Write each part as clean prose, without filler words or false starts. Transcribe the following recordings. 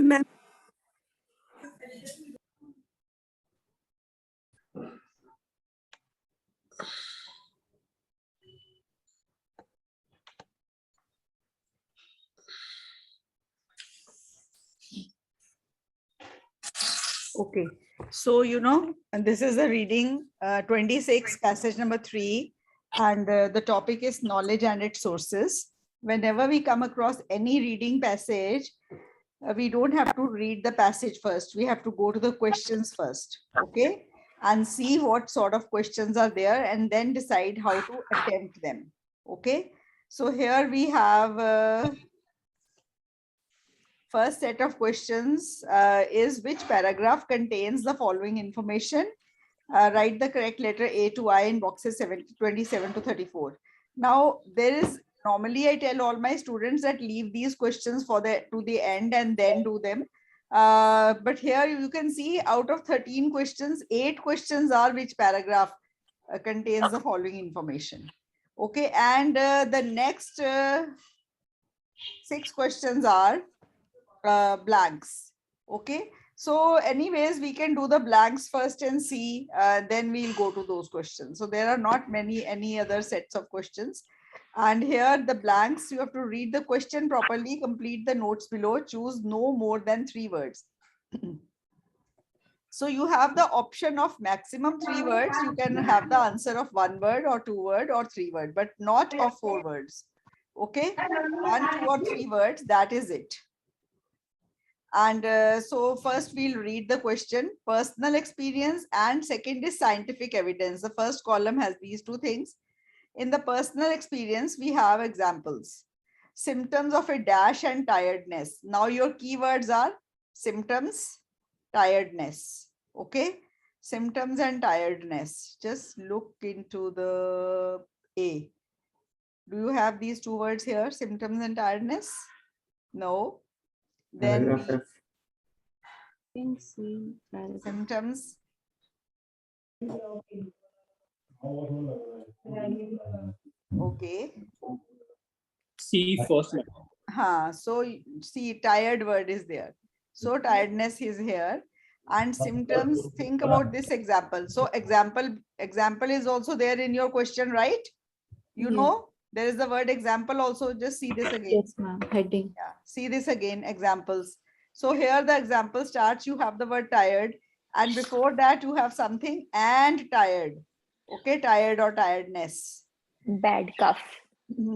Ma'am Okay, so and this is the reading 26, passage number 3, and the topic is knowledge and its sources. Whenever we come across any reading passage, we don't have to read the passage first. We have to go to the questions first, okay, and see what sort of questions are there, and then decide how to attempt them. Okay, so here we have. First set of questions is which paragraph contains the following information? Write the correct letter A to I in boxes 27 to 34. Now, there is normally I tell all my students that leave these questions to the end and then do them. But here you can see out of 13 questions, 8 questions are which paragraph contains the following information. Okay, and the next 6 questions are blanks. Okay, so anyways we can do the blanks first and see, then we'll go to those questions. So there are not any other sets of questions, and here the blanks, you have to read the question properly, complete the notes below, choose no more than 3 words. So you have the option of maximum 3 words. You can have the answer of 1 word or 2 word or 3 word, but not of 4 words. Okay, 1, 2 or 3 words, that is it. And so first we'll read the question, personal experience, and second is scientific evidence. The first column has these 2 things. In the personal experience, we have examples. Symptoms of a dash and tiredness. Now your keywords are symptoms, tiredness. Okay, symptoms and tiredness. Just look into the A. Do you have these 2 words here, symptoms and tiredness? No. Then symptoms. Okay. C first. So see, tired word is there. So tiredness is here. And symptoms, think about this example. So example is also there in your question, right? You know, there is the word example also. Just see this again. Yes, ma'am. Heading. Yeah, see this again, examples. So here the example starts, you have the word tired, and before that you have something and tired. Okay, tired or tiredness. Bad cough.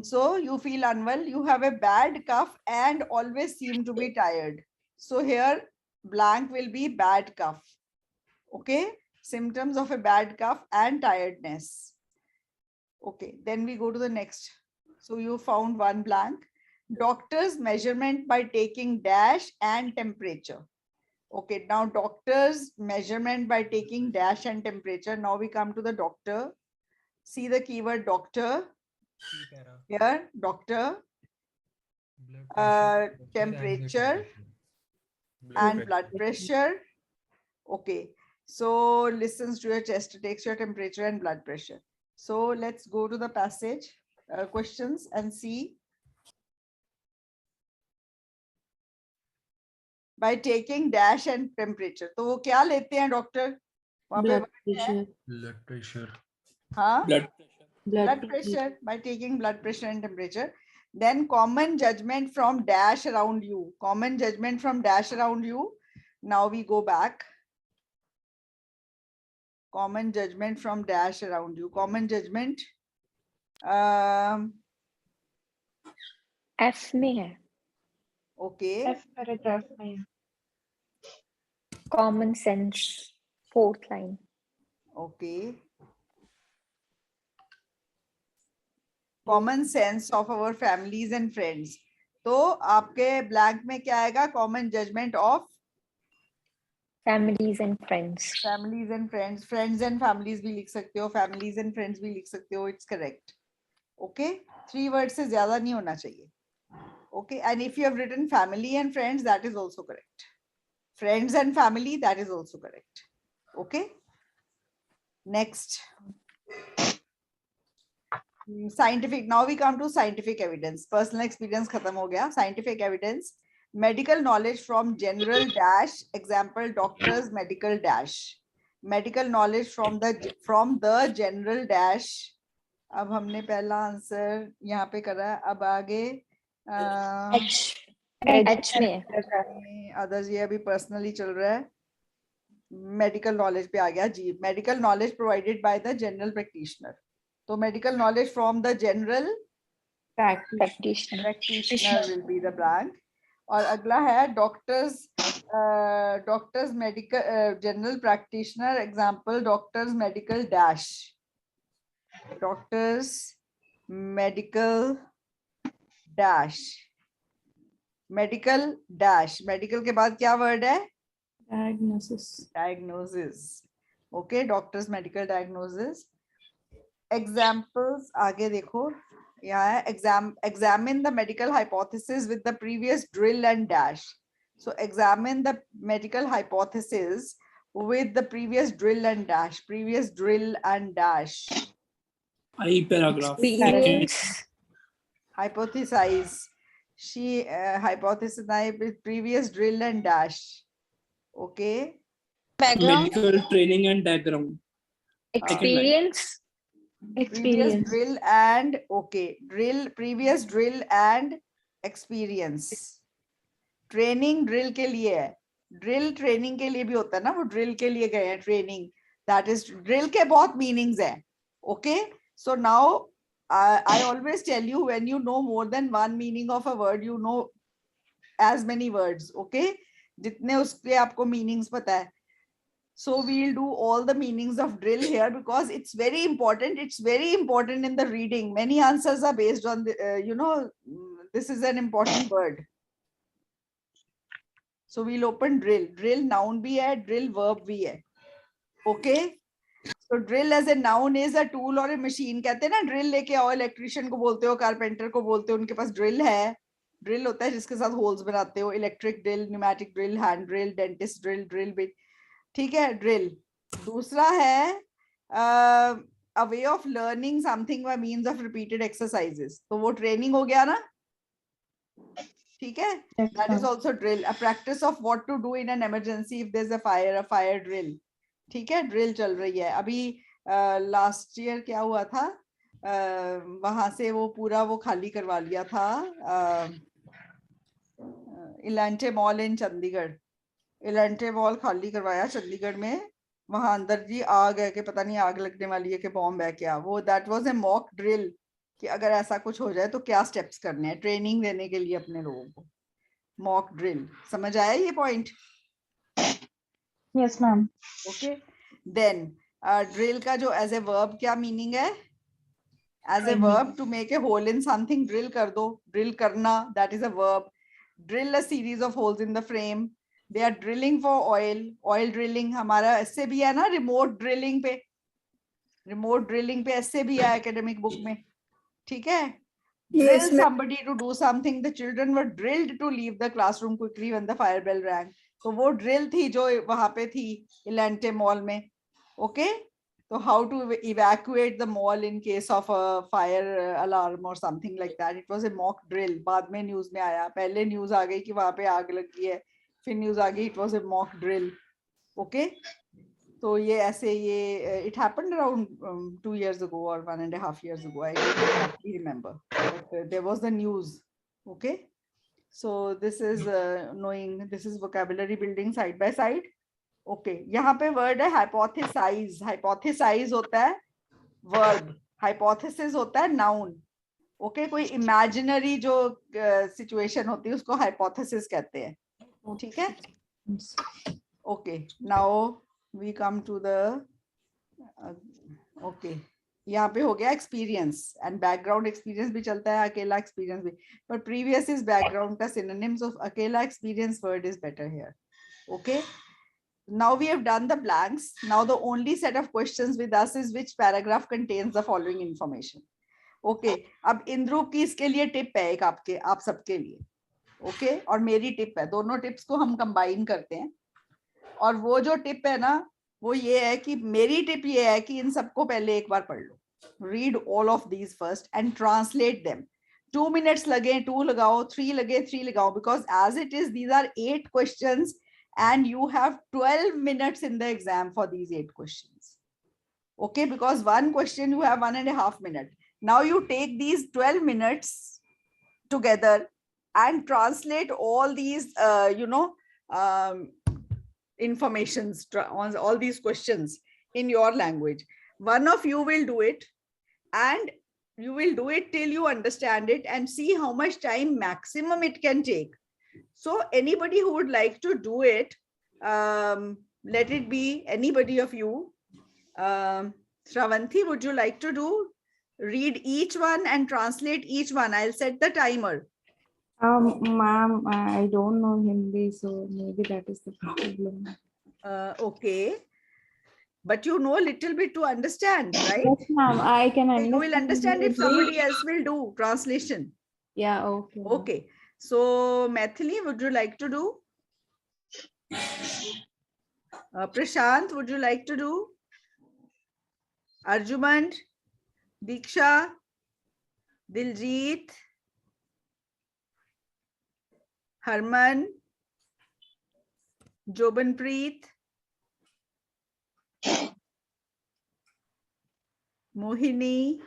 So you feel unwell, you have a bad cough and always seem to be tired. So here blank will be bad cough. Okay, symptoms of a bad cough and tiredness. Okay, then we go to the next. So you found one blank. Doctor's measurement by taking dash and temperature. Okay, now doctor's measurement by taking dash and temperature. Now we come to the doctor. See the keyword doctor. Here, doctor, temperature and blood pressure. Okay, so listens to your chest, takes your temperature and blood pressure. So let's go to the passage questions and see. By taking dash and temperature, तो वो क्या लेते हैं doctor? Blood pressure. Blood pressure. हाँ, Blood blood pressure, by taking blood pressure and temperature. Then common judgment from dash around you. Common judgment from dash around you. Now we go back. Common judgment from dash around you. Common judgment. F में है. Okay. F paragraph में है. Common sense. 4th line. Okay. Common sense of our families and friends. तो आपके blank में क्या आएगा? Common judgment of families and friends. Families and friends. Friends and families भी लिख सकते हो. Families and friends भी लिख सकते हो. It's correct. Okay. 3 words से ज़्यादा नहीं होना चाहिए. Okay. And if you have written family and friends, that is also correct. Friends and family, that is also correct. Okay. Next. Scientific. Now we come to scientific evidence. Personal experience खत्म हो गया. Scientific evidence. medical knowledge from general dash, example doctors medical dash, medical knowledge from the general dash. अब हमने पहला answer यहाँ पे करा है, अब आगे H में है। अदर्स ये अभी पर्सनली चल रहा है, मेडिकल नॉलेज पे आ गया जी, medical knowledge provided by the general practitioner, तो medical knowledge from the general Practitioner. practitioner will be the blank. और अगला है doctors medical general practitioner, example doctors medical dash, doctors medical dash, medical dash, medical के बाद क्या word है? Diagnosis. Okay, doctors medical diagnosis. Examples आगे देखो, यहाँ है examine the medical hypothesis with the previous drill and dash. So examine the medical hypothesis with the previous drill and dash, previous drill and dash. I paragraph. Experience. Hypothesize. She hypothesized with previous drill and dash. Okay. Medical training and background. Experience. Previous drill and okay, previous drill and experience. Training drill के लिए है, drill training के लिए भी होता है ना, वो ड्रिल के लिए गए हैं, ट्रेनिंग, दैट इज ड्रिल के बहुत मीनिंग्स हैं. Okay, so now I always tell you when you know more than one meaning of a word, you know as many words. Okay, जितने उसके आपको मीनिंग्स पता है. So we'll do all the meanings of drill here because it's very important. It's very important in the reading. Many answers are based on the, this is an important word. So we'll open drill. Drill noun bhi hai, drill verb bhi hai. Okay. So drill as a noun is a tool or a machine. कहते हैं ना drill लेके आओ, electrician को बोलते हो, carpenter को बोलते हो, उनके पास drill है. Drill होता है जिसके साथ holes बनाते हो. Electric drill, pneumatic drill, hand drill, dentist drill, drill bit. ठीक है, ड्रिल. दूसरा है a way of learning something by means of repeated exercises. तो वो ट्रेनिंग हो गया ना, ठीक है. That is also drill. A practice of what to do in an emergency if there's a fire drill. ठीक है, ड्रिल चल रही है अभी. लास्ट ईयर क्या हुआ था, वहां से वो पूरा वो खाली करवा लिया था, इलांटे मॉल इन चंडीगढ़. इलांटे मॉल खाली करवाया चंडीगढ़ में. वहां अंदर जी आग है कि पता नहीं आग लगने वाली है कि बॉम्ब है क्या. वो that was a mock drill कि अगर ऐसा कुछ हो जाए तो क्या स्टेप्स करने हैं, ट्रेनिंग देने के लिए अपने लोगों को. Mock drill. समझ आया ये point? Yes ma'am. Okay, then drill का जो एज ए वर्ब क्या मीनिंग है? As a verb to make a hole in something. Drill कर दो, ड्रिल करना, that is a verb. Drill a series of holes in the frame. They are drilling for oil drilling. हमारा ऐसे भी है ना, remote drilling पे ऐसे भी है academic book में. ठीक है. Drill somebody to do something. The children were drilled to leave the classroom quickly when the fire bell rang. तो वो drill थी जो वहां पे थी इलांटे मॉल में. Okay, so how to evacuate the mall in case of a fire alarm or something like that. It was a mock drill. बाद में न्यूज में आया, पहले न्यूज आ गई कि वहां पे आग लगी है, फिर न्यूज आ गई it was a mock drill. Okay, तो ये ऐसे ये it happened around 2 years ago or 1.5 years ago. I don't exactly remember, but there was the news. Okay, so this is knowing, this is vocabulary building side by side. Okay, यहाँ पे word है hypothesize. Hypothesize होता है verb, hypothesis होता है noun. Okay, कोई imaginary जो situation होती है उसको hypothesis कहते हैं. ठीक है. Okay, now we come to the okay, यहाँ पे हो गया एक्सपीरियंस एंड बैकग्राउंड. एक्सपीरियंस भी चलता है, अकेला एक्सपीरियंस भी, पर प्रीवियस इज बैकग्राउंड का सिनोनिम्स ऑफ अकेला experience word is better here. Okay, now we have done the blanks. Now the only set of questions with us is which paragraph contains the following information. Okay, अब इंद्रूप की इसके लिए tip है एक आपके, आप सबके लिए. ओके, और मेरी टिप है. दोनों टिप्स को हम कंबाइन करते हैं. और वो जो टिप है ना, वो ये है कि मेरी टिप ये है कि इन सबको पहले एक बार पढ़ लो. Read all of these first and translate them. 2 minutes लगे 2 लगाओ, 3 लगे 3 लगाओ, because as it is, these are 8 questions and you have 12 minutes in the exam for these 8 questions. Okay, because one question you have 1.5 minutes. Now you take these 12 minutes together and translate all these, informations on all these questions in your language. One of you will do it, and you will do it till you understand it and see how much time maximum it can take. So anybody who would like to do it, let it be anybody of you. Shravanti, would you like to do? Read each one and translate each one. I'll set the timer. Ma'am, I don't know Hindi, so maybe that is the problem. Okay. But you know a little bit to understand, right? Yes, ma'am, I can understand. You will understand if somebody else will do translation. Yeah, okay. Okay. So, Maithili, would you like to do? Prashant, would you like to do? Arjuman, Diksha, Diljit, Harman, Jobanpreet, Mohini.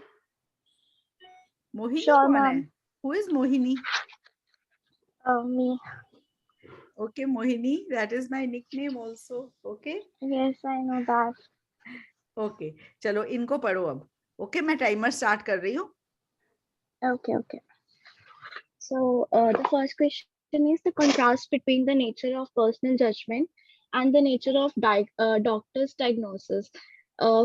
Mohini Sure, kaun hai? ma'am. Who is Mohini? Me. Okay, Mohini, that is my nickname also. Okay. Yes, I know that. Okay. चलो इनको पढ़ो अब. Okay, मैं timer start कर रही हूँ. Okay. So the first question is the contrast between the nature of personal judgment and the nature of doctor's diagnosis.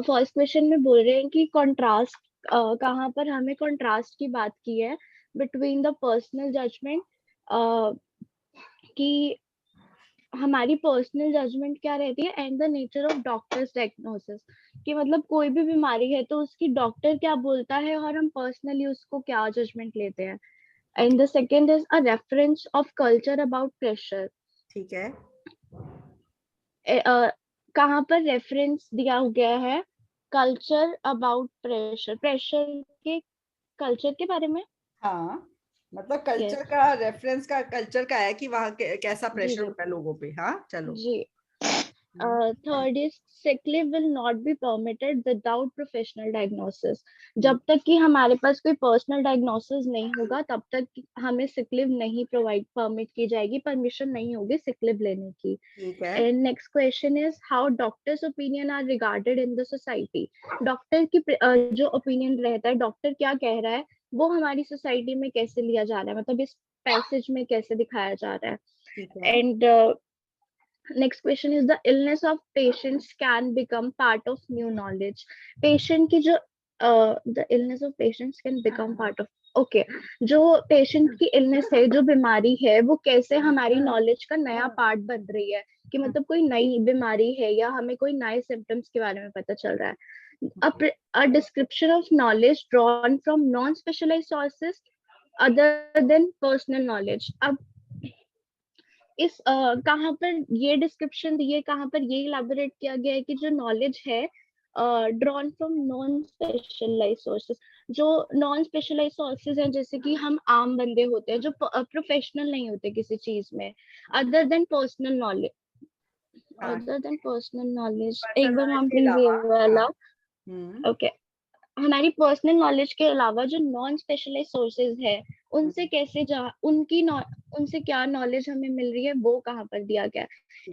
First question में बोल रहे हैं कि contrast कहाँ पर हमें contrast की बात की है between the personal judgment कि हमारी पर्सनल जजमेंट क्या रहती है and the nature of doctors diagnosis कि मतलब कोई भी बीमारी है तो उसकी डॉक्टर क्या बोलता है और हम पर्सनली उसको क्या जजमेंट लेते हैं. And the second is a reference of culture about pressure. ठीक है. कहाँ पर रेफरेंस दिया गया है कल्चर अबाउट प्रेशर, प्रेशर के कल्चर के बारे में. हाँ, मतलब कल्चर का रेफरेंस का कल्चर का है कि वहाँ कैसा प्रेशर होता है लोगों पे. हाँ, चलो. जी. Third is sick leave will not be permitted without professional diagnosis. जब तक कि हमारे पास कोई पर्सनल डायग्नोसिस नहीं होगा तब तक हमें sick leave नहीं परमिट की जाएगी, परमिशन नहीं होगी sick leave लेने की. ठीक है. And next question is how doctors' opinion are regarded in the society. Doctor की जो ओपिनियन रहता है, डॉक्टर क्या कह रहा है वो हमारी सोसाइटी में कैसे लिया जा रहा है, मतलब इस पैसेज में कैसे दिखाया जा रहा है. ठीक है. And next question is the illness of patients can become part of new knowledge. Patient की जो the illness of patients can become part of. Okay, जो patient की illness है, जो बीमारी है, वो कैसे हमारी knowledge का नया part बन रही है कि मतलब कोई नई बीमारी है या हमें कोई नए symptoms के बारे में पता चल रहा है. A description of knowledge drawn from non-specialized sources other than personal knowledge. अब इस कहाँ पर ये डिस्क्रिप्शन दी है, कहाँ पर ये इलैबोरेट किया गया है कि जो नॉलेज है drawn from non specialised sources. जो नॉन स्पेशलाइज्ड सोर्सेज हैं जैसे कि हम आम बंदे होते हैं जो प्रोफेशनल नहीं होते किसी चीज में, अदर देन पर्सनल नॉलेज. एक बार हम प्लीज ये वाला. ओके. हमारी पर्सनल नॉलेज के अलावा जो नॉन स्पेशलाइज्ड सोर्सेज है उनसे कैसे उनसे क्या नॉलेज हमें मिल रही है वो कहाँ पर दिया गया.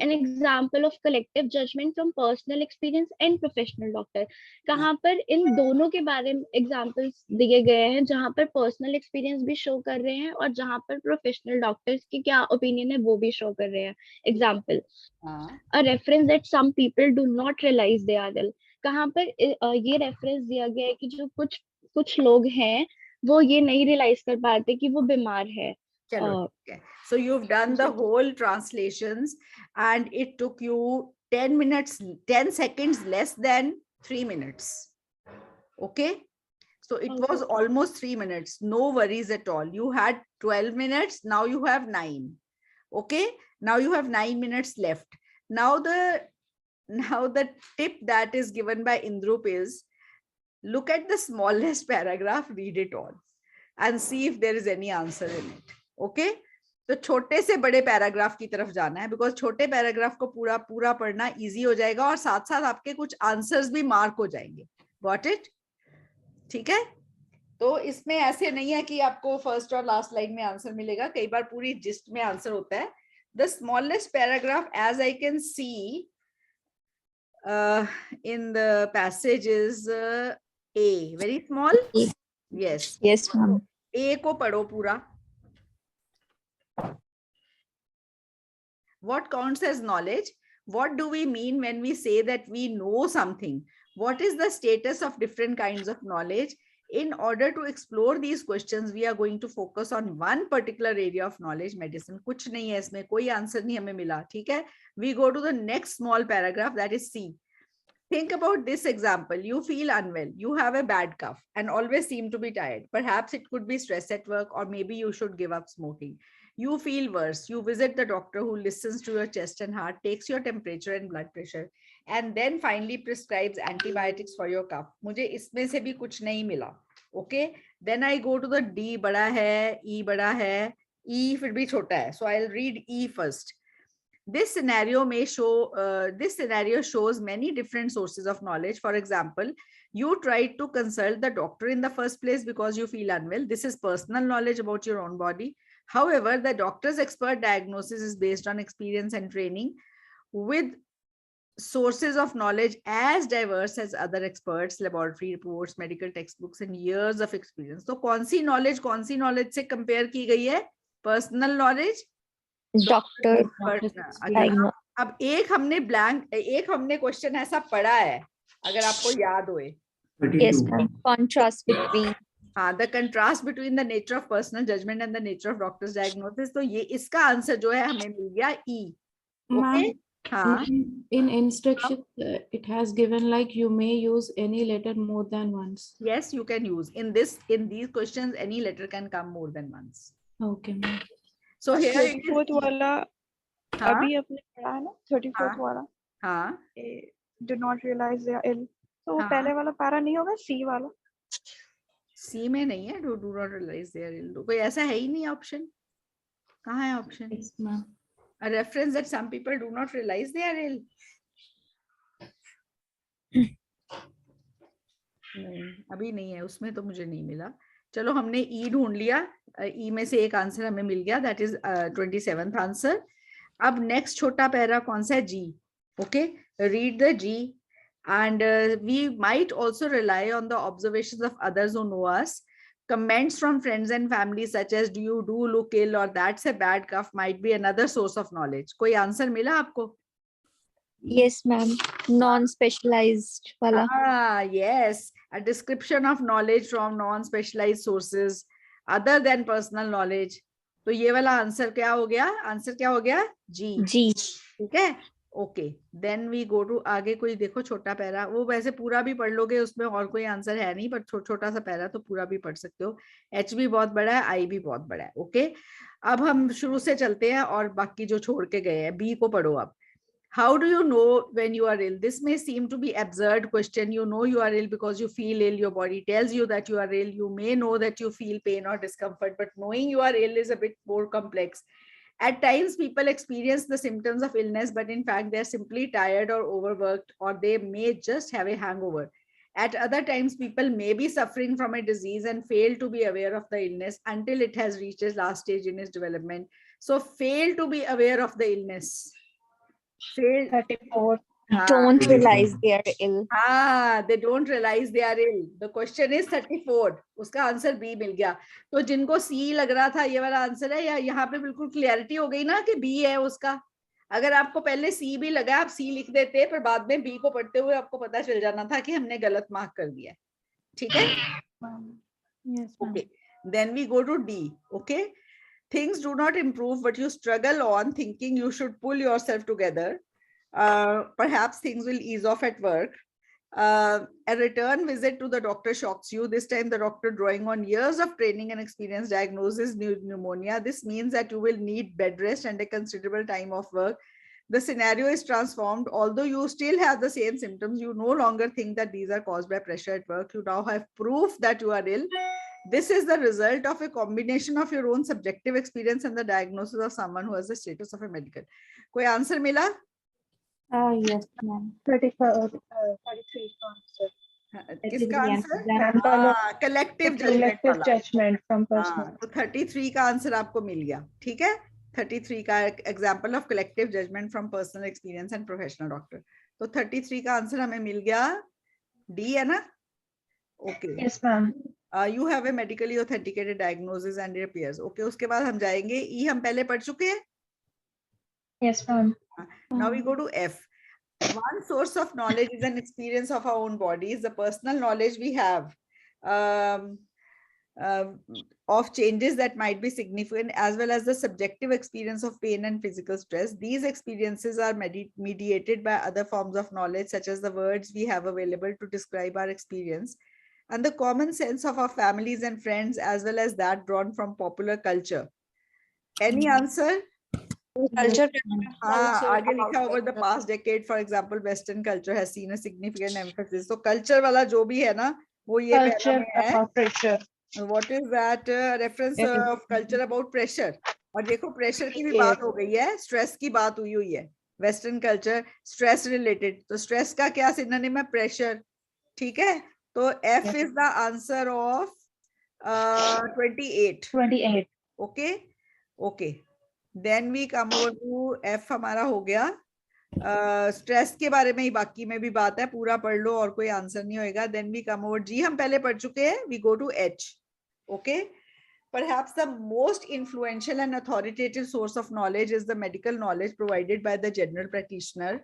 An example of collective judgement from personal experience and professional doctor. कहाँ पर इन दोनों के बारे में एग्जाम्पल्स दिए गए हैं जहाँ पर पर्सनल एक्सपीरियंस भी शो कर रहे हैं और जहाँ पर प्रोफेशनल डॉक्टर्स की क्या ओपिनियन है वो भी शो कर रहे हैं. Example, a reference that some people do not realise they are ill. कहाँ पर ये रेफरेंस दिया गया है कि जो कुछ लोग हैं वो ये नहीं रियलाइज कर पाते कि वो बीमार है. So you've done the whole translations and it took you 10 seconds less than 3 minutes. Okay, so it was almost 3 minutes. No worries at all. You had 12 minutes, now you have 9. Okay, now you have 9 minutes left. Now the tip that is given by Indrup is look at the smallest paragraph, read it all. and see if there is any answer in it. Okay? तो छोटे से बड़े paragraph की तरफ जाना है, because छोटे paragraph को पूरा पूरा पढ़ना इजी हो जाएगा और साथ साथ आपके कुछ आंसर्स भी मार्क हो जाएंगे. Got it? ठीक है. तो इसमें ऐसे नहीं है कि आपको फर्स्ट और लास्ट लाइन में आंसर मिलेगा, कई बार पूरी जिस्ट में आंसर होता है. The smallest paragraph as I can see in the passage is A. Very small? Yes. Yes, ma'am. A को पढ़ो पूरा. What counts as knowledge? What do we mean when we say that we know something? What is the status of different kinds of knowledge? In order to explore these questions, we are going to focus on one particular area of knowledge, medicine. कुछ नहीं है इसमें, कोई answer नहीं हमें मिला, ठीक है? We go to the next small paragraph, that is C. Think about this example. You feel unwell, you have a bad cough and always seem to be tired. Perhaps it could be stress at work, or maybe you should give up smoking. You feel worse. You visit the doctor who listens to your chest and heart, takes your temperature and blood pressure, and then finally prescribes antibiotics for your cough. मुझे इसमें से भी कुछ नहीं मिला. Okay. Then I go to the D बड़ा है, E बड़ा है, E फिर भी छोटा है. So I'll read E first. This scenario may show, this scenario shows many different sources of knowledge. For example, you tried to consult the doctor in the first place because you feel unwell. This is personal knowledge about your own body. However, the doctor's expert diagnosis is based on experience and training with sources of knowledge as diverse as other experts, laboratory reports, medical textbooks, and years of experience. So, कौन सी knowledge से compare की गई है? Personal knowledge. Doctor. अब एक हमने question ऐसा पढ़ा है, अगर आपको याद होए. Yes, ma'am. Contrast between. हाँ, the contrast between the nature of personal judgment and the nature of doctor's diagnosis. तो ये इसका आंसर जो है हमें मिल गया E. Okay? हाँ. In instruction, it has given like you may use any letter more than once. Yes, you can use in these questions. Any letter can come more than once. Okay, ma'am. So here it is. 34th वाला हाँ? अभी अपने पढ़ा है ना, 34th वाला. हाँ. Do not realize they are ill. तो वो हाँ. पहले वाला पैरा नहीं होगा, C वाला. C में नहीं है. Do not realize they are ill. कोई ऐसा है ही नहीं ऑप्शन. कहाँ है option? Yes, ma'am. A reference that some people do not realize they are ill. नहीं, अभी नहीं है, उसमें तो मुझे नहीं मिला. चलो हमने E ढूंढ लिया. E में से एक आंसर हमें मिल गया. That is 27th answer. अब नेक्स्ट छोटा पैरा कौन सा है? G. Okay, read the G, and we might also rely on the observations of others who know us. Comments from friends and family such as do you do look ill or that's a bad cough might be another source of knowledge. कोई answer मिला आपको? Yes, ma'am. Non-specialized wala. Yes, a description of knowledge from non-specialized sources other than personal knowledge. तो ये वाला answer क्या हो गया? Answer क्या हो गया? G. G. ठीक है. Okay, then we go to आगे. कोई देखो छोटा पैरा, वो वैसे पूरा भी पढ़ लोगे, उसमें और कोई आंसर है नहीं, पर छोटा सा पैरा तो पूरा भी पढ़ सकते हो. H भी बहुत बड़ा है, I भी बहुत बड़ा है. ओके, अब हम शुरू से चलते हैं और बाकी जो छोड़ के गए हैं. B को पढ़ो अब. How do you know when you are ill? This may seem to be absurd question. You know you are ill because you feel ill. Your body tells you that you are ill. You may know that you feel pain or discomfort, but knowing you are ill is a bit more complex. At times, people experience the symptoms of illness, but in fact, they're simply tired or overworked, or they may just have a hangover. At other times, people may be suffering from a disease and fail to be aware of the illness until it has reached its last stage in its development. So, fail to be aware of the illness. Fail. 34. Don't realize they are ill. They don't realize they are ill. The question is 34. उसका answer B मिल गया. तो जिनको C लग रहा था ये वाला answer है, या यहाँ पे बिल्कुल क्लियरिटी हो गई ना कि B है उसका. अगर आपको पहले C भी लगा, आप C लिख देते, पर बाद में B को पढ़ते हुए आपको पता चल जाना था कि हमने गलत मार्क कर दिया. ठीक है? Yes, ma'am. Okay. Then we go to D. Okay. Things do not improve, but you struggle on thinking you should pull yourself together. Perhaps things will ease off at work. A return visit to the doctor shocks you. This time the doctor, drawing on years of training and experience, diagnoses pneumonia. This means that you will need bed rest and a considerable time off work. The scenario is transformed. Although you still have the same symptoms, you no longer think that these are caused by pressure at work. You now have proof that you are ill. This is the result of a combination of your own subjective experience and the diagnosis of someone who has the status of a medical. कोई answer मिला? Yes, ma'am. 33 का answer. किसका answer? Example of collective judgement collective वाला. judgment from personal. हाँ, तो 33 का answer आपको मिल गया. ठीक है, 33 का example of collective judgement from personal experience and professional doctor. तो 33 का आंसर हमें मिल गया डी, है ना? Okay. Yes, ma'am. You have a medically authenticated diagnosis and it appears. Okay, उसके बाद हम जाएंगे ई, हम पहले पढ़ चुके हैं. Yes, ma'am. Now we go to F. One source of knowledge is an experience of our own bodies. The personal knowledge we have of changes that might be significant, as well as the subjective experience of pain and physical stress. These experiences are mediated by other forms of knowledge, such as the words we have available to describe our experience, and the common sense of our families and friends, as well as that drawn from popular culture. Any answer? Culture. आगे लिखा over the past decade, for example, Western culture has seen a significant emphasis. So culture वाला जो भी है ना, वो ये Culture पहला में है. about pressure. What is that? Reference of culture about pressure. और देखो pressure की भी Yes. बात हो गई है, stress की बात हुई है. Western culture stress related. तो stress का क्या synonym है? Pressure. ठीक है. तो F Yes. is the answer of 28. 28. Okay. Okay. Then we come over to F. हमारा हो गया. स्ट्रेस के बारे में ही बाकी में भी बात है, पूरा पढ़ लो और कोई आंसर नहीं होएगा. Then we come over G, हम पहले पढ़ चुके हैं. We go to H. Okay. Perhaps the most influential and authoritative source of knowledge is the medical knowledge provided by the general practitioner.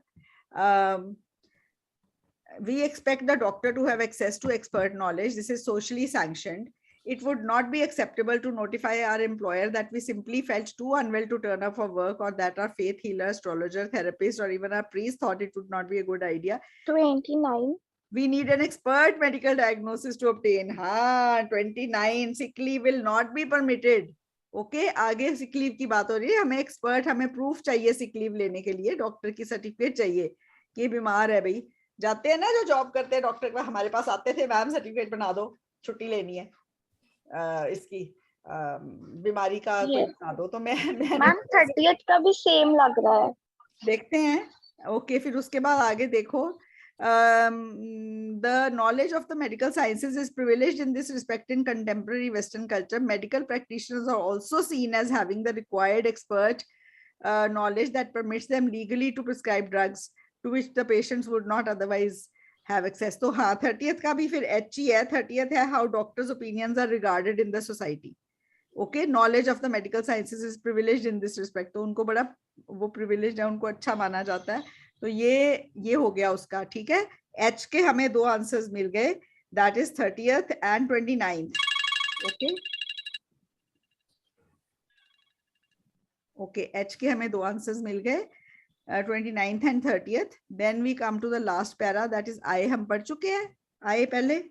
We expect the doctor to have access to expert knowledge. This is socially sanctioned. It would not be acceptable to notify our employer that we simply felt too unwell to turn up for work, or that our faith healer, astrologer, therapist, or even our priest thought it would not be a good idea. 29. We need an expert medical diagnosis to obtain. हाँ, 29. Sick leave will not be permitted. Okay, आगे sick leave की बात हो रही है. हमें expert, हमें proof चाहिए sick leave लेने के लिए. डॉक्टर की सर्टिफिकेट चाहिए कि बीमार है भाई. जाते हैं ना जो जॉब करते हैं डॉक्टर के पास, हमारे पास आते थे, मैम सर्टिफिकेट बना दो, छुट्टी लेनी है इसकी बीमारी का कोई बना दो. तो मैम 30th का भी सेम लग रहा है. देखते हैं. ओके, फिर उसके बाद आगे देखो. The knowledge of the medical sciences is privileged in this respect in contemporary Western culture. Medical practitioners are also seen as having the required expert knowledge that permits them legally to prescribe drugs to which the patients would not otherwise have access. तो हाँ, 30th का भी फिर H ही है. 30th है how doctors' opinions are regarded in the society. Okay, knowledge of the medical sciences is privileged in this respect. तो उनको बड़ा वो privileged है, उनको अच्छा माना जाता है. तो ये हो गया उसका. ठीक है. H के हमें दो आंसर्स मिल गए. That is 30th and 29th. Okay. Okay, H के हमें दो आंसर्स मिल गए. 29th and 30th. Then we come to the last para, that is I. हम पढ़ चुके हैं I पहले?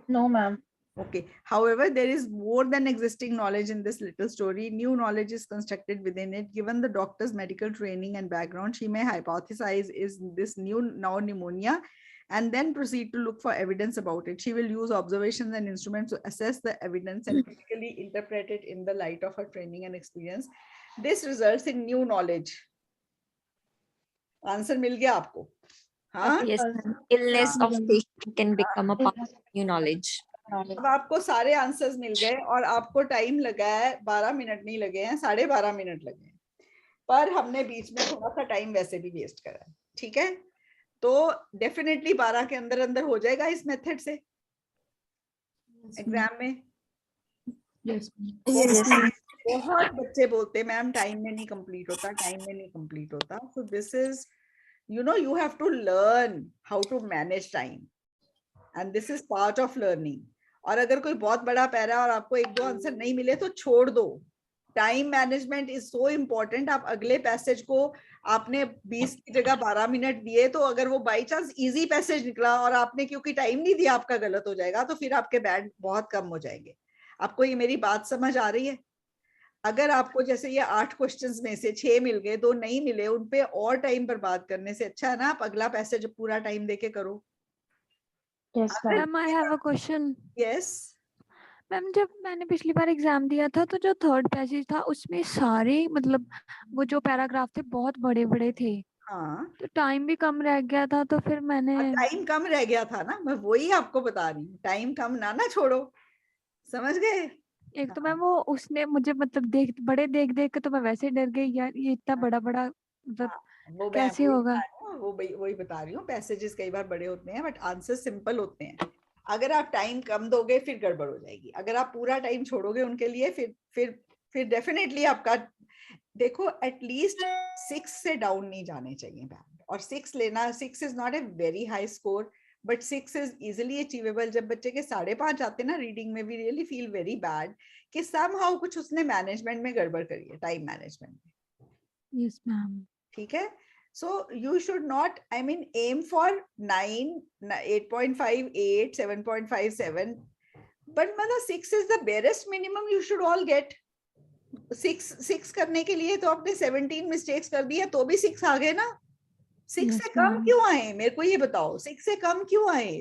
No, ma'am. Okay. However, there is more than existing knowledge in this little story. New knowledge is constructed within it. Given the doctor's medical training and background, she may hypothesize is this now pneumonia, and then proceed to look for evidence about it. She will use observations and instruments to assess the evidence and critically interpret it in the light of her training and experience. This results in new knowledge. Answer मिल गया आपको? हाँ. Yes, ma'am. Illness of patient can become a part of new knowledge. अब आपको सारे answers मिल गए और आपको टाइम लगा है 12 मिनट नहीं लगे हैं, 12.5 मिनट लगे हैं, पर हमने बीच में थोड़ा सा टाइम वैसे भी वेस्ट करा है. ठीक है. तो डेफिनेटली 12 के अंदर अंदर हो जाएगा इस मेथड से एग्जाम में. Yes. बहुत बच्चे बोलते हैं मैम टाइम में नहीं कंप्लीट होता, टाइम में नहीं कंप्लीट होता. So this is you have to learn how to manage time, and this is part of learning. और अगर कोई बहुत बड़ा पैरा और आपको एक दो आंसर नहीं मिले तो छोड़ दो. Time management is so important. आप अगले पैसेज को आपने 20 की जगह 12 मिनट दिए, तो अगर वो बाई चांस इजी पैसेज निकला और आपने क्योंकि टाइम नहीं दिया, आपका गलत हो जाएगा. तो फिर आपके बैंड बहुत कम हो जाएंगे. आपको ये मेरी बात समझ आ रही है? अगर आपको जैसे ये 8 क्वेश्चंस में से 6 मिल गए, 2 नहीं मिले, उन पे और टाइम बर्बाद करने से अच्छा है ना आप अगला पैसेज पूरा टाइम देके करो. Yes, ma'am. Ma'am, I have a question. Yes. Ma'am जब मैंने पिछली बार एग्जाम दिया था तो जो थर्ड पैसेज था उसमें सारे मतलब वो जो पैराग्राफ थे बहुत बड़े बड़े थे, हाँ, तो टाइम भी कम रह गया था तो फिर मैंने टाइम कम रह गया था ना, मैं वही आपको बता रही हूँ, टाइम कम ना छोड़ो, समझ गए? एक तो हाँ, मैम वो उसने मुझे मतलब देख देख के तो मैं वैसे ही डर गई यार, ये इतना बड़ा बड़ा मतलब हाँ, वो मैं कैसे वही होगा। बता रही हूँ, वही बता रही हूँ, पैसेजेस कई बार बड़े होते हैं बट आंसर सिंपल होते हैं। अगर आप टाइम कम दोगे फिर गड़बड़ हो जाएगी, अगर आप पूरा टाइम छोड़ोगे उनके लिए फिर डेफिनेटली आपका, देखो एटलीस्ट 6 से डाउन नहीं जाने चाहिए बैंड, और 6 लेना, 6 is not a very high score but 6 is easily achievable. जब बच्चे के 5.5 आते ना रीडिंग में, we really feel very bad कि समहाउ कुछ उसने मैनेजमेंट में गड़बड़ करी है, टाइम मैनेजमेंट में। Yes ma'am. ठीक है, so you should not, I mean, aim for 9, 8.5, 8, 7.57, but मतलब 6 is the barest minimum you should all get. 6 करने के लिए तो आपने 17 मिस्टेक्स कर दी है तो भी 6 आ गए ना। 6 Yes, से कम ma'am. क्यों आए, मेरे को ये बताओ, 6 से कम क्यों आए?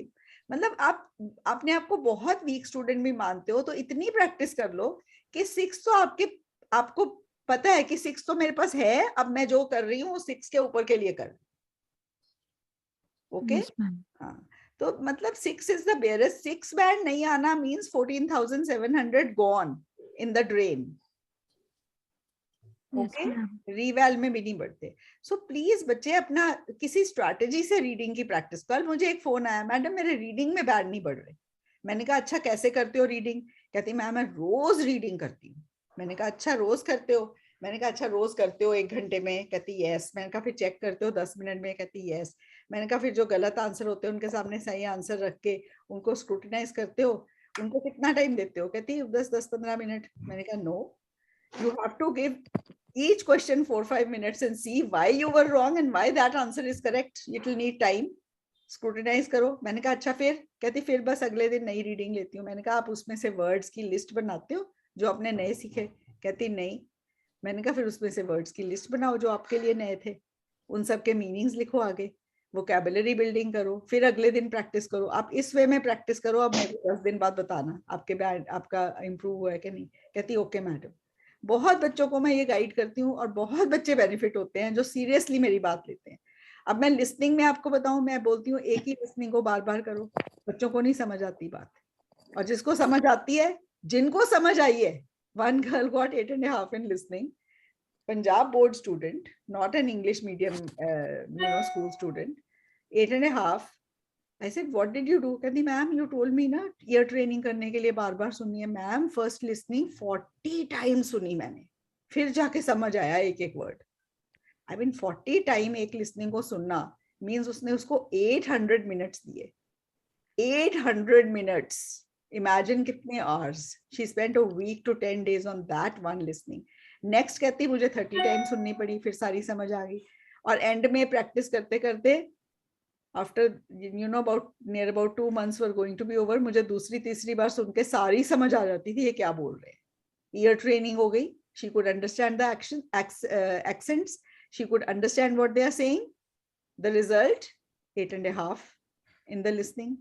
मतलब आप अपने आप को बहुत वीक स्टूडेंट भी मानते हो तो इतनी प्रैक्टिस कर लो कि 6 तो आपको पता है कि 6 तो मेरे पास है, अब मैं जो कर रही हूँ 6 के ऊपर के लिए कर। Okay, Yes, ma'am. हाँ, तो मतलब 6 इज द बेयरेस्ट। 6 बैंड नहीं आना means 14,700 gone in the drain. Yes, okay, ma'am. रीवैल में भी नहीं बढ़ते। सो प्लीज बच्चे अपना किसी स्ट्रैटेजी से रीडिंग की प्रैक्टिस। कल मुझे एक फोन आया, मैडम मेरे रीडिंग में बैंड नहीं बढ़ रहे। मैंने कहा अच्छा कैसे करते हो रीडिंग? कहती मैम मैं रोज रीडिंग करती हूँ। मैंने कहा अच्छा रोज करते हो? मैंने कहा अच्छा रोज करते हो 1 घंटे में? कहती यस। मैंने कहा फिर चेक करते हो 10 मिनट में? कहती यस। मैंने कहा फिर जो गलत आंसर होते हैं उनके सामने सही आंसर रख के उनको स्क्रूटिनाइज करते हो? उनको कितना टाइम देते हो? कहती 10-15 मिनट। मैंने कहा no, you have to give each question 4-5 minutes and see why you were wrong and why that answer is correct. It will need time. Scrutinise करो। मैंने कहा अच्छा फिर? कहती फिर बस अगले दिन नई रीडिंग लेती हूँ। मैंने कहा आप उसमें से वर्ड्स की लिस्ट बनाते हो जो आपने नए सीखे? कहती नहीं। मैंने कहा फिर उसमें से वर्ड्स की लिस्ट बनाओ जो आपके लिए नए थे, उन सब के मीनिंग्स लिखो आगे, वोकैबुलरी बिल्डिंग करो, फिर अगले दिन प्रैक्टिस करो। आप इस वे में प्रैक्टिस करो, अब मेरे को 10 दिन बाद बताना आपका इम्प्रूव हुआ है कि नहीं। कहती ओके मैडम। बहुत बच्चों को मैं ये गाइड करती हूँ और बहुत बच्चे बेनिफिट होते हैं जो सीरियसली मेरी बात लेते हैं। अब मैं लिसनिंग में आपको बताऊं, मैं बोलती हूँ एक ही लिसनिंग को बार बार करो, बच्चों को नहीं समझ आती बात, और जिसको समझ आती है, जिनको समझ आई है, one girl got 8.5 in listening, Punjab board student, not an English medium school student, 8.5. I said what did you do? कहती मैम you told me ना ईयर ट्रेनिंग करने के लिए बार बार सुननी है। मैम फर्स्ट लिसनिंग 40 टाइम सुनी मैंने, फिर जाके समझ आया एक एक वर्ड। आई मीन 40 टाइम एक लिसनिंग को सुनना मीन्स उसने उसको 800 मिनट्स दिए। 800 मिनट्स, इमेजिन कितने hours. She spent a week to 10 days on that one listening. Next कहती मुझे 30 टाइम सुननी पड़ी, फिर सारी समझ आ गई। और एंड में प्रैक्टिस करते करते after about 2 months were going to be over, मुझे दूसरी तीसरी बार सुन के सारी समझ आ जाती थी ये क्या बोल रहे हैं। ईयर ट्रेनिंग हो गई, she could understand the accents, she could understand what they are saying. The result 8.5 in the listening.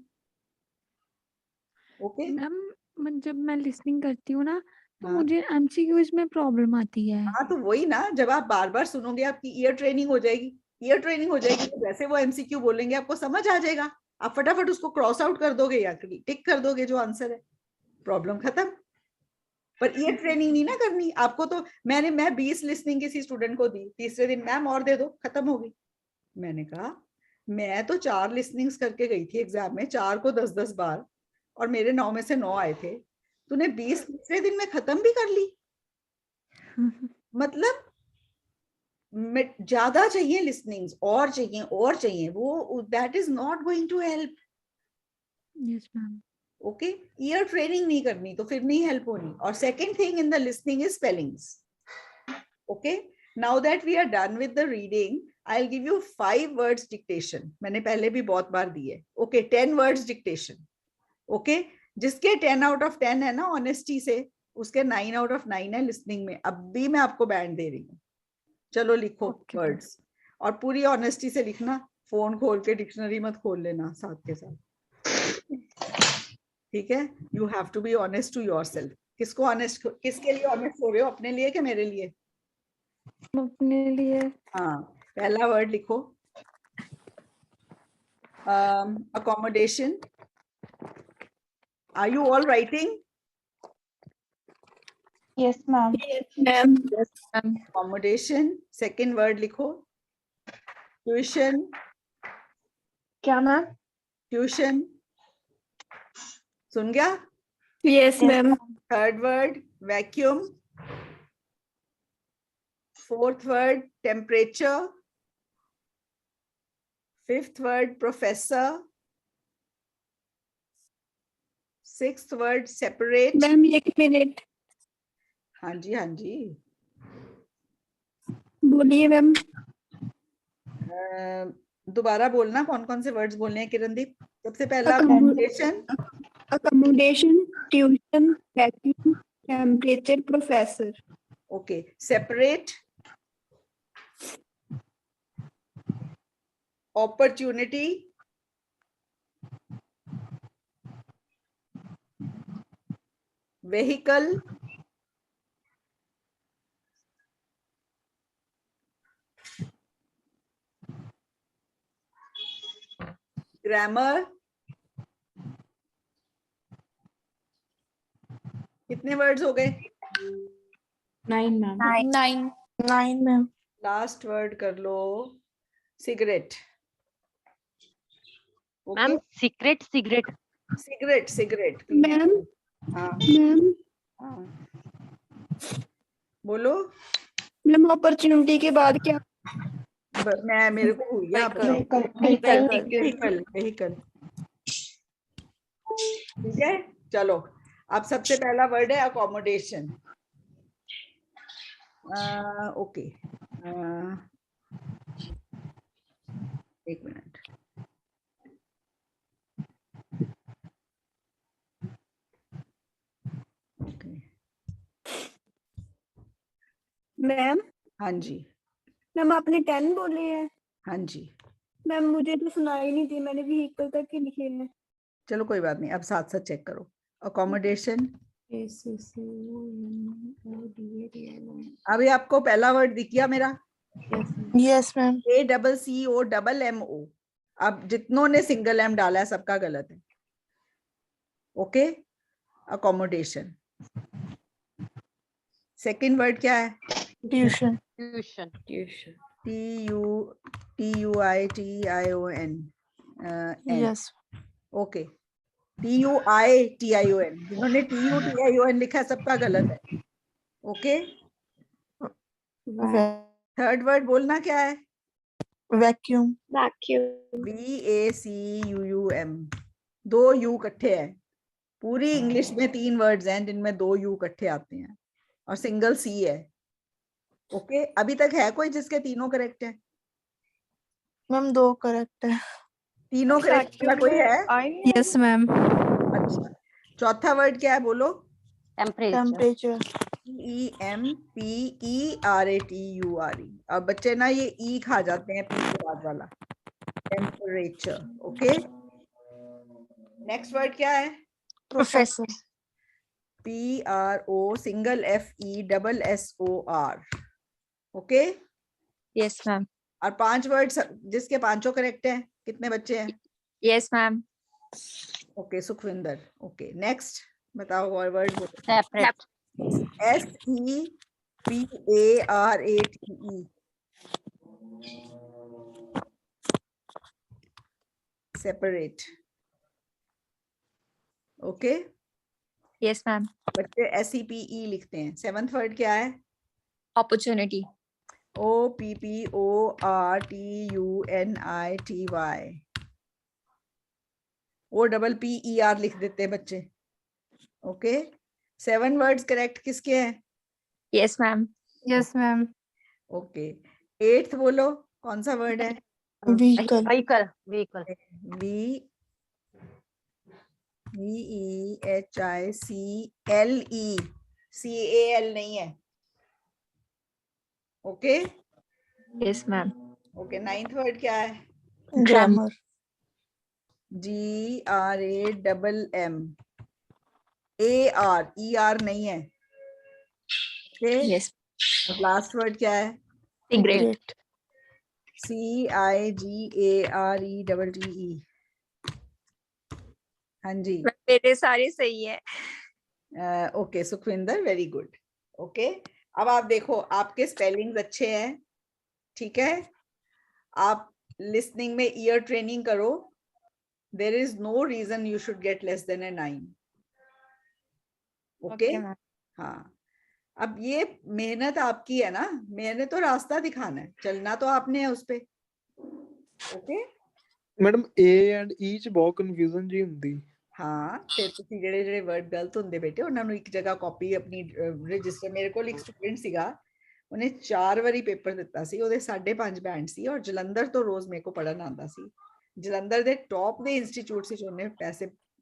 Okay, ma'am जब मैं लिसनिंग करती हूँ ना तो हाँ मुझे एमसीक्यूज में प्रॉब्लम आती है। हाँ, तो वही ना, जब आप बार बार सुनोगे आपकी ईयर ट्रेनिंग हो जाएगी। ईयर ट्रेनिंग हो जाएगी तो जैसे वो एमसीक्यू बोलेंगे आपको समझ आ जाएगा, आप फटाफट उसको क्रॉस आउट कर दोगे या टिक कर दोगे जो आंसर है, प्रॉब्लम खत्म। पर ईयर ट्रेनिंग नहीं ना करनी आपको। तो मैं 20 लिसनिंग किसी स्टूडेंट को दी, तीसरे दिन मैम और दे दो, खत्म हो गई। मैंने कहा मैं तो 4 लिसनिंग्स करके गई थी एग्जाम में, 4 को 10-10 बार, और मेरे 9 में से 9 आए थे। तूने 20 तीसरे दिन में खत्म भी कर ली। मतलब ज्यादा चाहिए लिसनिंग्स, और चाहिए वो, that is not going to help. Yes ma'am. Okay, ear training नहीं करनी तो फिर नहीं हेल्प होनी। और second thing in the listening is spellings. Okay, now that we are done with the reading, I will give you 5 words dictation. मैंने पहले भी बहुत बार दी है। Okay, 10 words dictation. ओके, जिसके 10 out of 10 है ना ऑनेस्टी से, उसके 9 out of 9 है लिसनिंग में। अब भी मैं आपको बैंड दे रही हूँ, चलो लिखो वर्ड्स, और पूरी ऑनेस्टी से लिखना, फोन खोल के डिक्शनरी मत खोल लेना साथ के साथ। ठीक है, you have to be honest to yourself. किसको ऑनेस्ट, किसके लिए ऑनेस्ट हो रहे हो, अपने लिए कि मेरे लिए? अपने लिए. हाँ, पहला वर्ड लिखो. Accommodation. Are you all writing? Yes, ma'am. Ma'am. Accommodation. Second word लिखो. Tuition. क्या मैम? Tuition. सुन गया? Yes ma'am. Third word vacuum. Fourth word temperature. Fifth word professor. Sixth word separate. Ma'am 1 minute हाँ जी, हाँ जी. बोलिए ma'am. दोबारा बोलना कौन कौन से वर्ड्स बोलने हैं किरणदीप. सबसे पहला Accommodation. accommodation. Accommodation, tuition, vacuum, temperature, professor. Okay. Separate. Opportunity. Vehicle. Grammar. कितने वर्ड्स हो गए? 9 ma'am. 9 मैम. लास्ट वर्ड कर लो. Cigarette. Ma'am secret cigarette. Cigarette, cigarette. Ma'am. हाँ, मैम. हाँ. बोलो. मैम अपॉर्चुनिटी के बाद क्या? मैं मेरे को भूल गया. Vehicle, vehicle. ठीक है, चलो. अब सबसे पहला वर्ड है अकोमोडेशन. ओके. एक मिनट. ओके. मैम. हाँ जी, मैम आपने 10 बोले हैं. हाँ जी. मैम मुझे तो सुनाई नहीं थी, मैंने व्हीकल तक ही लिखे हैं. चलो कोई बात नहीं, अब साथ साथ चेक करो. अकोमोडेशन. अभी आपको पहला वर्ड दिख गया मेरा. Yes ma'am. ACCOMMO. अब जितनों ने सिंगल एम डाला है सबका गलत है. ओके. अकोमोडेशन. सेकंड वर्ड क्या है? Tuition. Tuition. TUITION. Yes. Okay. TUITION. जिन्होंने TUTION लिखा है सबका गलत है. ओके. थर्ड वर्ड बोलना क्या है? वैक्यूम. वैक्यूम. VACUUM. 2 U इकट्ठे हैं. पूरी इंग्लिश में 3 वर्ड्स हैं जिनमें 2 U इकट्ठे आते हैं और सिंगल C है. ओके. अभी तक है कोई जिसके तीनों करेक्ट है? मैम 2 करेक्ट है. तीनों करेक्ट वाला कोई है? Yes ma'am. अच्छा. चौथा वर्ड क्या है बोलो? टेम्परेचर. टेम्परेचर. TEMPERATURE. अब बच्चे ना ये ई खा जाते हैं पी के बाद वाला. टेम्परेचर. ओके. नेक्स्ट वर्ड क्या है? Professor. PRO single FESSOR. Okay. Yes ma'am. और 5 वर्ड जिसके पांचों करेक्ट हैं. कितने बच्चे हैं? Yes ma'am. Okay. Sukhwinder. Okay. Next बताओ word. Separate. SEPARATE. Separate. Okay. Yes ma'am. बच्चे SEPE लिखते हैं. 7th वर्ड क्या है? अपॉर्चुनिटी. OPPORTUNITY. OPPER लिख देते हैं बच्चे. ओके. 7 वर्ड्स करेक्ट किसके हैं? Yes ma'am. Yes ma'am. Okay. 8th बोलो कौन सा वर्ड है? Vehicle. Vehicle. Vehicle. VEHICLE. CAL नहीं है. Okay. Yes ma'am. Okay. 9th word क्या है? ग्रामर. GRAMM. AR नहीं है. Okay. Yes. लास्ट वर्ड क्या है? Cigarette. CIGARETTE. हाँ जी. मेरे सारे सही है. Okay Sukhwinder, very good. Okay, अब आप देखो आपके स्पेलिंग्स अच्छे हैं, ठीक है. आप लिसनिंग में ईयर ट्रेनिंग करो. There is no reason you should get less than a 9. Okay. Okay, ma'am. हाँ, अब ये मेहनत आपकी है ना, मैंने तो रास्ता दिखाना है, चलना तो आपने है उस पे. Okay. Madam A and E ਚ ਬਹੁਤ ਕਨਫਿਊਜ਼ਨ ਜੀ ਹੁੰਦੀ. ਹਾਂ, ਫਿਰ ਤੁਸੀਂ ਜਿਹੜੇ ਜਿਹੜੇ ਵਰਡ ਗਲਤ ਹੁੰਦੇ ਬੇਟੇ ਉਹਨਾਂ ਨੂੰ ਇੱਕ ਜਗ੍ਹਾ ਕਾਪੀ ਆਪਣੀ ਰਜਿਸਟਰ. ਮੇਰੇ ਕੋਲ ਇੱਕ ਸਟੂਡੈਂਟ ਸੀਗਾ, ਉਹਨੇ 4 ਵਾਰੀ ਪੇਪਰ ਦਿੱਤਾ ਸੀ, ਉਹਦੇ 5.5 ਬੈਂਡ ਸੀ ਔਰ ਜਲੰਧਰ ਤੋਂ ਰੋਜ਼ ਮੇਰੇ ਕੋ ਪੜਨ ਆਉਂਦਾ ਸੀ. ਜਲੰਧਰ ਦੇ ਟੌਪ ਦੇ ਇੰਸਟੀਚਿਊਟ ਸੀ, ਉਹਨੇ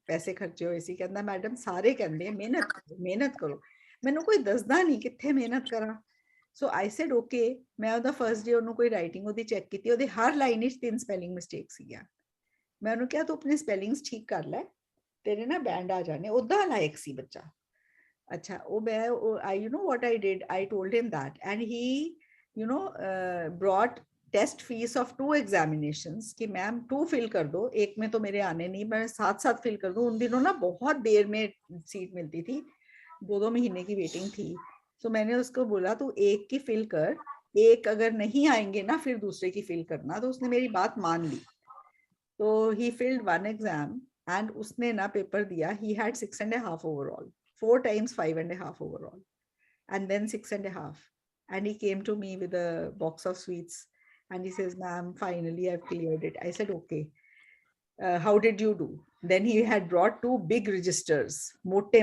ਪੈਸੇ ਖਰਚੇ ਹੋਏ ਸੀ. ਕਹਿੰਦਾ ਮੈਡਮ ਸਾਰੇ ਕਹਿੰਦੇ ਆ ਮਿਹਨਤ ਕਰੋ, ਮੈਨੂੰ ਕੋਈ ਦੱਸਦਾ ਨਹੀਂ ਕਿੱਥੇ ਮਿਹਨਤ ਕਰਾਂ. ਸੋ ਆਈ ਸੈਡ ਓਕੇ. ਮੈਂ ਉਹਦਾ ਫਰਸਟ ਡੇ ਉਹਨੂੰ ਕੋਈ ਰਾਈਟਿੰਗ ਉਹਦੀ ਚੈੱਕ ਕੀਤੀ, ਉਹਦੇ ਹਰ ਲਾਈਨ ਵਿੱਚ 3 ਸਪੈਲਿੰਗ ਮਿਸਟੇਕ ਸੀਗੀਆਂ. ਮੈਂ ਉਹਨੂੰ ਕਿਹਾ ਤੂੰ ਆਪਣੇ ਸਪੈਲਿੰਗਸ ਠੀਕ ਕਰ ਲੈ, तेरे ना बैंड आ जाने. उदा लायक सी बच्चा. अच्छा, I you know what I did? I told him that, and he brought test fees of 2 examinations कि मैम 2 फिल कर दो, एक में तो मेरे आने नहीं, मैं 7 फिल कर दूं. उन दिनों ना बहुत देर में सीट मिलती थी, 2 महीने की वेटिंग थी. तो मैंने उसको बोला तू एक की फिल कर, एक अगर नहीं आएंगे ना फिर दूसरे की फिल करना. तो उसने मेरी बात मान ली. तो he filled 1 exam and उसने ना पेपर दिया. He had 6.5 overall, 4 times 5.5 overall, and then 6.5. And he came to me with a box of sweets and he says, ma'am, finally I've cleared it. I said, okay. How did you do? Then he had brought 2 big registers, mote,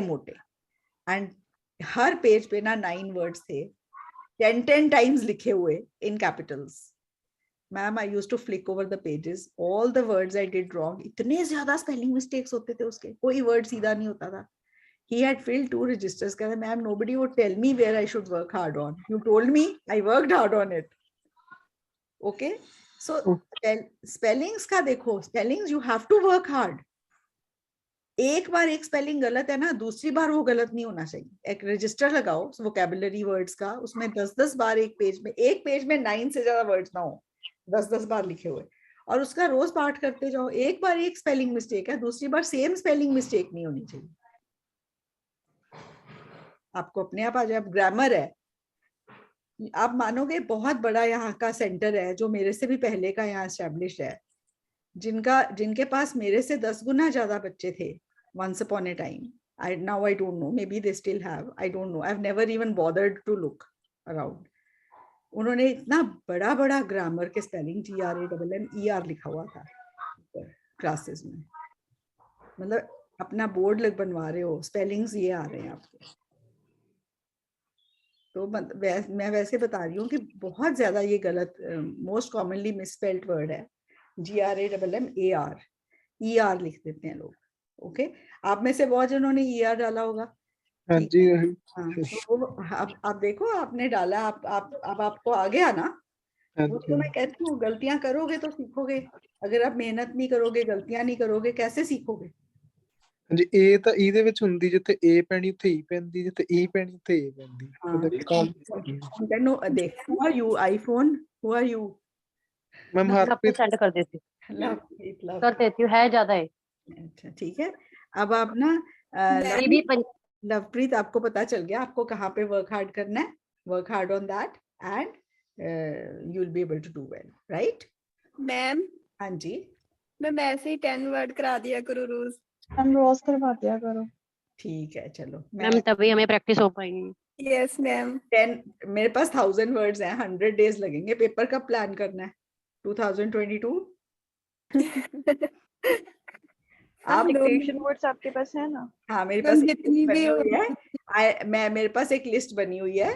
and her page पे ना 9 words थे, 10 times लिखे हुए in capitals. Ma'am, I used to flick over the pages. All the words I did wrong. इतने ज़्यादा spelling mistakes होते थे उसके, कोई word सीधा नहीं होता था. He had filled 2 registers. कहता, ma'am, nobody would tell me where I should work hard on. You told me, I worked hard on it. Okay. So spellings का देखो, spellings you have to work hard. एक बार एक spelling गलत है ना, दूसरी बार वो गलत नहीं होना चाहिए. एक रजिस्टर लगाओ वोकैबुलरी वर्ड्स का, उसमें 10 बार एक पेज में 9 से ज्यादा वर्ड्स ना हो, 10 बार लिखे हुए, और उसका रोज पाठ करते जाओ. एक बार एक स्पेलिंग मिस्टेक है, दूसरी बार सेम स्पेलिंग मिस्टेक नहीं होनी चाहिए. आपको अपने आप आ जाए. ग्रामर है, आप मानोगे बहुत बड़ा यहाँ का सेंटर है जो मेरे से भी पहले का यहाँ एस्टेब्लिश है, जिनके पास मेरे से 10 गुना ज्यादा बच्चे थे once upon a time. Now I don't know, maybe they still have, I don't know. I've never even bothered to look around. उन्होंने इतना बड़ा ग्रामर के स्पेलिंग GRAMMER लिखा हुआ था क्लासेस में. मतलब अपना बोर्ड बनवा रहे हो, स्पेलिंग्स ये आ रहे हैं आपके. तो मैं वैसे बता रही हूँ कि बहुत ज्यादा ये गलत, मोस्ट कॉमनली मिसस्पेल्ड वर्ड है GRAMMER. ER लिख देते हैं लोग. ओके. आप में से बहुत जनों ने ER डाला होगा. हाँ जी. हाँ, तो आप देखो आपने डाला, अब आपको आ गया ना. वो तो मैं कहती हूँ, गलतियां करोगे तो सीखोगे. अगर आप मेहनत नहीं करोगे, गलतियां नहीं करोगे, कैसे सीखोगे? ਹਾਂਜੀ, A ਤਾਂ E ਦੇ ਵਿੱਚ ਹੁੰਦੀ, ਜਿੱਥੇ A ਪੈਣੀ ਉੱਥੇ E ਪੈਂਦੀ, ਜਿੱਥੇ E ਪੈਣੀ ਉੱਥੇ A ਪੈਂਦੀ. देख, who are you? iPhone, who are you? Ma'am आपको हरप्रीत. सेंड कर देती कर देती हूँ, है ज्यादा है. अच्छा ठीक है. अब आप ना ये भी लवप्रीत, आपको पता चल गया आपको कहाँ पे वर्क हार्ड करना है. Work hard on that and you will be able to do well, right? Ma'am, हाँ जी. मैम ऐसे ही 10 वर्ड करा दिया करो रोज. हम रोज करवा दिया करो. ठीक है, चलो. मैम तभी हमें प्रैक्टिस हो पाएगी. Yes ma'am. 10, मेरे पास 1000 वर्ड्स हैं, 100 डेज लगेंगे. पेपर कब प्लान करना है? 2022. आप डिक्टेशन वर्ड्स आपके पास है ना? हाँ, मेरे पास एक जितनी लिस्ट भी बनी हुई है. मेरे पास एक लिस्ट बनी हुई है.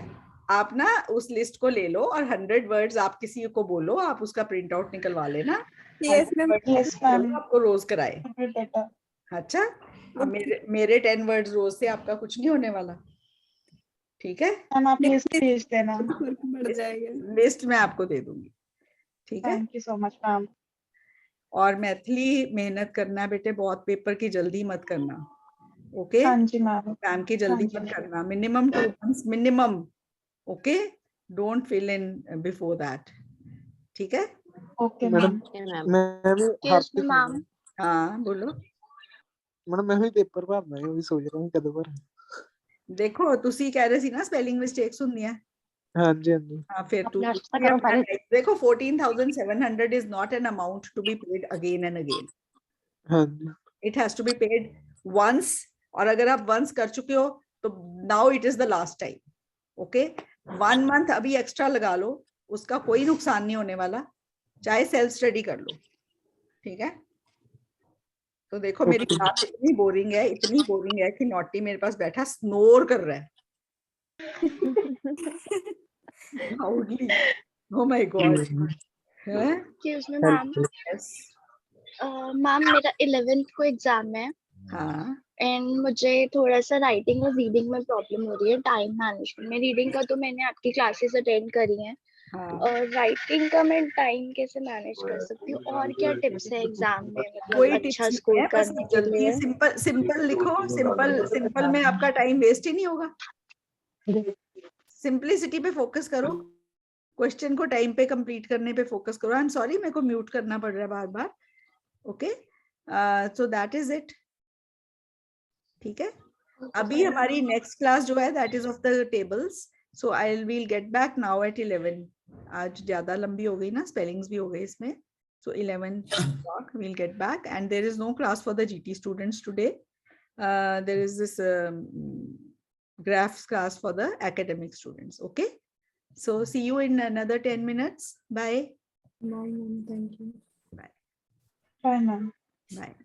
आप ना उस लिस्ट को ले लो और 100 वर्ड्स आप किसी को बोलो, आप उसका प्रिंट आउट निकलवा लेना. Yes ma'am. Yes ma'am. आपको रोज कराए. अच्छा, मेरे 10 वर्ड्स रोज से आपका कुछ नहीं होने वाला. ठीक है. हम आप लिस्ट भेज देना. बढ़ जाएगा. लिस्ट मैं आपको दे दूंगी. ठीक है. Thank you so much ma'am. और मैथिली मेहनत करना बेटे, बहुत पेपर की जल्दी मत करना. ओके हाँ जी मैम। मैम की जल्दी हाँ मत जी। करना, minimum 2 months minimum, okay don't fill in before that, ठीक है? Okay madam ma'am. मैं भी Excuse हफ्ते me, ma'am. हाँ बोलो। मैडम मैं भी पेपर भरना है, वही सोच रहा हूँ कਦੋਂ ਭਰਾਂ। देखो ਤੁਸੀਂ ਕਹਿ ਰਹੇ ਸੀ ਨਾ ਸਪੈਲਿੰਗ ਮਿਸਟੇਕਸ ਹੁੰਦੀਆਂ। ਹਾਂਜੀ ਹਾਂਜੀ हाँ फिर तू अपना भी करो अपना पहले। टाइप देखो 14,700 is not an amount to be paid again and again. ਹਾਂਜੀ It has to be paid once, और अगर आप once कर चुके हो तो now it is the last time. Okay, 1 month अभी एक्स्ट्रा लगा लो, उसका कोई नुकसान नहीं होने वाला, चाहे सेल्फ स्टडी कर लो, ठीक है? तो देखो मेरी क्लास इतनी बोरिंग है, इतनी बोरिंग है कि नॉटी मेरे पास बैठा स्नोर कर रहा है loudly. Oh my God. हैं? Excuse me, ma'am. Yes. Ma'am मेरा 11th को एग्जाम है हाँ एंड मुझे थोड़ा सा राइटिंग और रीडिंग में प्रॉब्लम हो रही है, टाइम मैनेजमेंट में। रीडिंग का तो मैंने आपकी क्लासेस अटेंड करी हैं, हाँ और राइटिंग का मैं टाइम कैसे मैनेज कर सकती हूँ? और क्या टिप्स है एग्जाम में कोई मतलब टिप्स अच्छा नहीं स्कोर है, बस करने आप के जल्दी लिए? सिंपल सिंपल लिखो, सिंपल में आपका टाइम वेस्ट ही नहीं होगा। सिंपलिसिटी पे फोकस करो, क्वेश्चन को टाइम पे कंप्लीट करने पे फोकस करो। आई एम सॉरी मेरे को म्यूट करना पड़ रहा है बार बार। Okay so that is it, ठीक है? अभी हमारी नेक्स्ट क्लास जो है that is of the tables, so I will get back now at 11। आज ज्यादा लंबी हो गई ना, स्पेलिंग्स भी हो गए इसमें, so 11 o'clock we'll get back, and there is no class for the GT students today. There is this graphs class for the academic students. Okay, so see you in another 10 minutes. Bye. Bye, ma'am. Thank you. Bye. Bye, ma'am. Bye.